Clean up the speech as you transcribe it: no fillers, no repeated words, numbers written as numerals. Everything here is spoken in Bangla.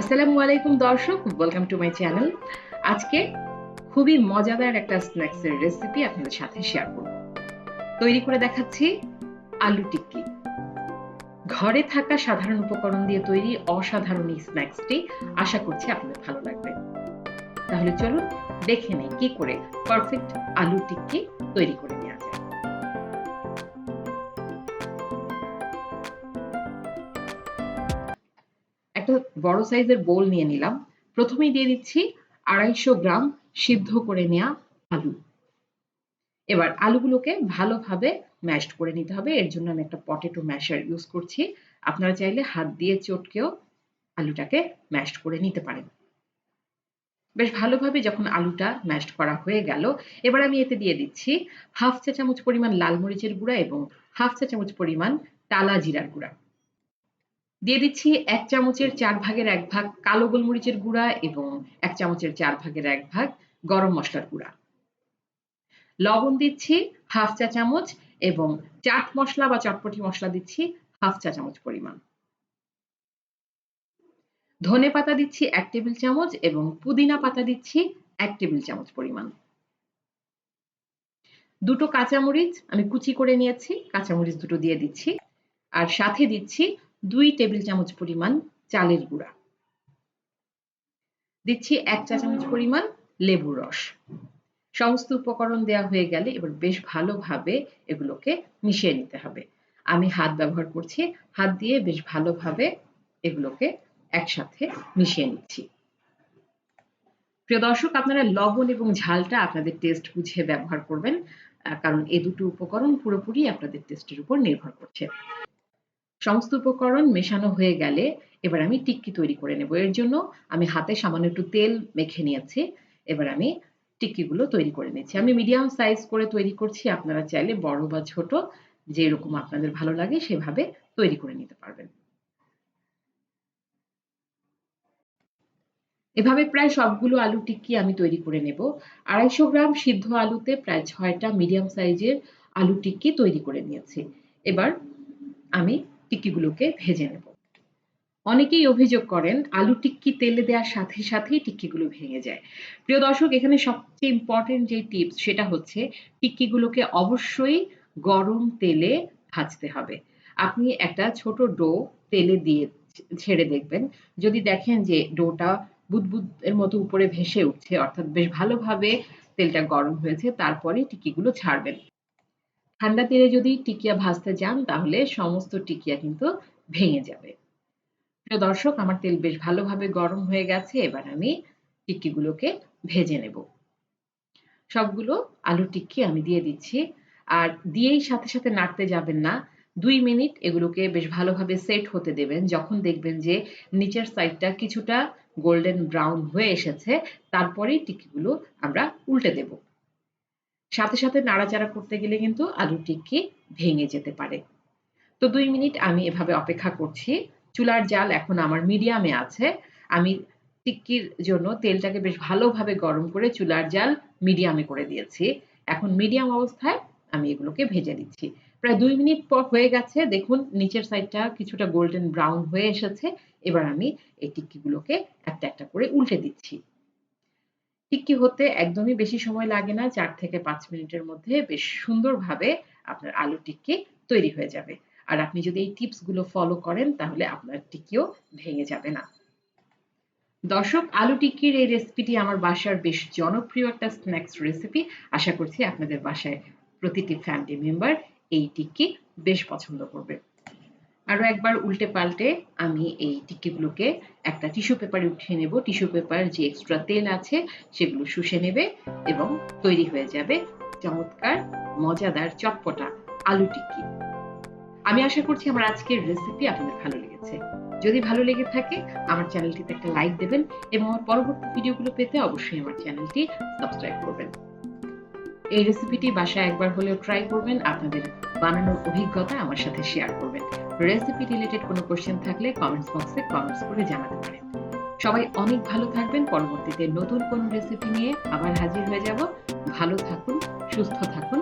আসসালামু আলাইকুম দর্শক, ওয়েলকাম টু মাই চ্যানেল। আজকে খুবই মজাদার একটা স্ন্যাক্সের রেসিপি আপনাদের সাথে শেয়ার করব। তৈরি করে দেখাচ্ছি আলু টিক্কি। ঘরে থাকা সাধারণ উপকরণ দিয়ে তৈরি অসাধারণ এই স্ন্যাক্সটি আশা করছি আপনাদের ভালো লাগবে। তাহলে চলুন দেখে নেই কি করে পারফেক্ট আলু টিক্কি তৈরি করে নেওয়া যায়। একটা বড় সাইজের বোল নিয়ে নিলাম। প্রথমেই দিয়ে দিচ্ছি 250 গ্রাম সিদ্ধ করে নেওয়া আলু। এবার আলুগুলোকে ভালোভাবে ম্যাশড করে নিতে হবে। এর জন্য আমি একটা পটেটো ম্যাশার ইউজ করছি। আপনারা চাইলে হাত দিয়ে চটকেও আলুটাকে ম্যাশড করে নিতে পারেন। বেশ ভালোভাবে যখন আলুটা ম্যাশড করা হয়ে গেল, এবার আমি এতে দিয়ে দিচ্ছি 1/2 চা চামচ পরিমাণ লাল মরিচের গুঁড়া এবং 1/2 চা চামচ পরিমাণ টালা জিরার গুঁড়া। দিয়ে দিচ্ছি 1 চামচের 4 ভাগের 1 ভাগ কালো গোলমরিচের গুঁড়া এবং 1 চামচের 4 ভাগের 1 ভাগ গরম মসলার গুঁড়া। লবণ দিচ্ছি 1/2 চা চামচ এবং চাট মসলা বা চটপটি মসলা দিচ্ছি 1/2 চা চামচ পরিমাণ। ধনে পাতা দিচ্ছি 1 টেবিল চামচ এবং পুদিনা পাতা দিচ্ছি 1 টেবিল চামচ পরিমাণ। দুটো কাঁচামরিচ আমি কুচি করে নিয়েছি, কাঁচামরিচ দুটো দিয়ে দিচ্ছি। আর সাথে দিচ্ছি 2 টেবিল চামচ পরিমাণ চালের গুঁড়া। দিচ্ছি 1 চা চামচ পরিমাণ লেবুর রস। সমস্ত উপকরণ দেওয়া হয়ে গেলে এবার বেশ ভালোভাবে এগুলোকে মিশিয়ে নিতে হবে। আমি হাত ব্যবহার করছি, হাত দিয়ে বেশ ভালোভাবে এগুলোকে একসাথে মিশিয়ে নিচ্ছি। প্রিয় দর্শক, আপনারা লবণ এবং ঝালটা আপনাদের টেস্ট বুঝে ব্যবহার করবেন, কারণ এই দুটো উপকরণ পুরোপুরি আপনাদের টেস্টের উপর নির্ভর করছে। সমস্ত উপকরণ মেশানো হয়ে গেলে এবার আমি টিক্কি তৈরি করে নেব। এর জন্য আমি হাতে সামান্য একটু তেল মেখে নিয়েছি। এবার আমি টিক্কিগুলো তৈরি করে নিচ্ছি। আমি মিডিয়াম সাইজ করে তৈরি করছি। আপনারা চাইলে বড় বা ছোট যেরকম আপনাদের ভালো লাগে সেভাবে তৈরি করে নিতে পারবেন। এভাবে প্রায় সবগুলো আলু টিক্কি আমি তৈরি করে নেব। 250 গ্রাম সিদ্ধ আলুতে প্রায় 6টা মিডিয়াম সাইজের আলু টিক্কি তৈরি করে নিয়েছি। এবার আমি টিক্কিগুলোকে ভেজে নেব। অনেকেই অভিযোগ করেন আলু টিক্কি তেলে দেওয়ার সাথে সাথেই টিক্কিগুলো ভেঙে যায়। প্রিয় দর্শক, এখানে সবচেয়ে ইম্পর্টেন্ট যে টিপস সেটা হচ্ছে টিক্কিগুলোকে অবশ্যই গরম তেলে ভাজতে হবে। আপনি একটা ছোট ডো তেলে দিয়ে ছেড়ে দেখবেন। যদি দেখেন যে ডোটা বুদবুদের মতো উপরে ভেসে উঠছে, অর্থাৎ বেশ ভালোভাবে তেলটা গরম হয়েছে, তারপরে টিক্কিগুলো ছাড়বেন। ঠান্ডা তেলে যদি টিকিয়া ভাজতে যান তাহলে সমস্ত টিকিয়া কিন্তু ভেঙে যাবে। প্রিয় দর্শক, আমার তেল বেশ ভালোভাবে গরম হয়ে গেছে। এবার আমি টিক্কিগুলোকে ভেজে নেব। সবগুলো আলু টিক্কি আমি দিয়ে দিচ্ছি। আর দিয়েই সাথে সাথে নাড়তে যাবেন না। 2 মিনিট এগুলোকে বেশ ভালোভাবে সেট হতে দেবেন। যখন দেখবেন যে নিচের সাইডটা কিছুটা গোল্ডেন ব্রাউন হয়ে এসেছে, তারপরেই টিক্কিগুলো আমরা উল্টে দেব। সাথে সাথে নাড়াচাড়া করতে গেলে কিন্তু আলু টিক্কি ভেঙে যেতে পারে। তো 2 মিনিট আমি এভাবে অপেক্ষা করছি। চুলার জাল এখন আমার মিডিয়ামে আছে। আমি টিক্কির জন্য তেলটাকে বেশ ভালোভাবে গরম করে চুলার জাল মিডিয়ামে করে দিয়েছি। এখন মিডিয়াম অবস্থায় আমি এগুলোকে ভেজে নিচ্ছি। প্রায় 2 মিনিট পর হয়ে গেছে। দেখুন নিচের সাইডটা কিছুটা গোল্ডেন ব্রাউন হয়ে এসেছে। এবার আমি এই টিক্কিগুলোকে একটা একটা করে উল্টে দিচ্ছি। টিক্কি হতে একদমই বেশি সময় লাগে না। 4 থেকে 5 মিনিটের মধ্যে বেশ সুন্দরভাবে আপনার আলু টিক্কি তৈরি হয়ে যাবে। আর আপনি যদি এই টিপস গুলো ফলো করেন তাহলে আপনার টিক্কিও ভেঙে যাবে না। দর্শক, আলু টিক্কির এই রেসিপিটি আমার বাসার বেশ জনপ্রিয় একটা স্ন্যাক্স রেসিপি। আশা করছি আপনাদের বাসায় প্রতিটি ফ্যামিলি মেম্বার এই টিক্কি বেশ পছন্দ করবে। আরো একবার উল্টে পাল্টে আমি এই টিক্কিগুলোকে একটা টিস্যু পেপারে উঠিয়ে নেব। টিস্যু পেপার যে এক্সট্রা তেল আছে সেগুলো শুষে নেবে এবং তৈরি হয়ে যাবে চমৎকার মজাদার চটপটা আলু টিক্কি। আমি আশা করছি আমার আজকের রেসিপি আপনাদের ভালো লেগেছে। যদি ভালো লেগে থাকে আমার চ্যানেলটিতে একটা লাইক দেবেন এবং আমার পরবর্তী ভিডিওগুলো পেতে অবশ্যই আমার চ্যানেলটি সাবস্ক্রাইব করবেন। এই রেসিপিটি বাসায় একবার হলেও ট্রাই করবেন। আপনাদের বানানোর অভিজ্ঞতা আমার সাথে শেয়ার করবেন। রেসিপি রিলেটেড কোনো কোশ্চেন থাকলে কমেন্টস বক্সে কমেন্টস করে জানাতে পারেন। সবাই অনেক ভালো থাকবেন। পরবর্তীতে নতুন কোনো রেসিপি নিয়ে আবার হাজির হয়ে যাব। ভালো থাকুন, সুস্থ থাকুন।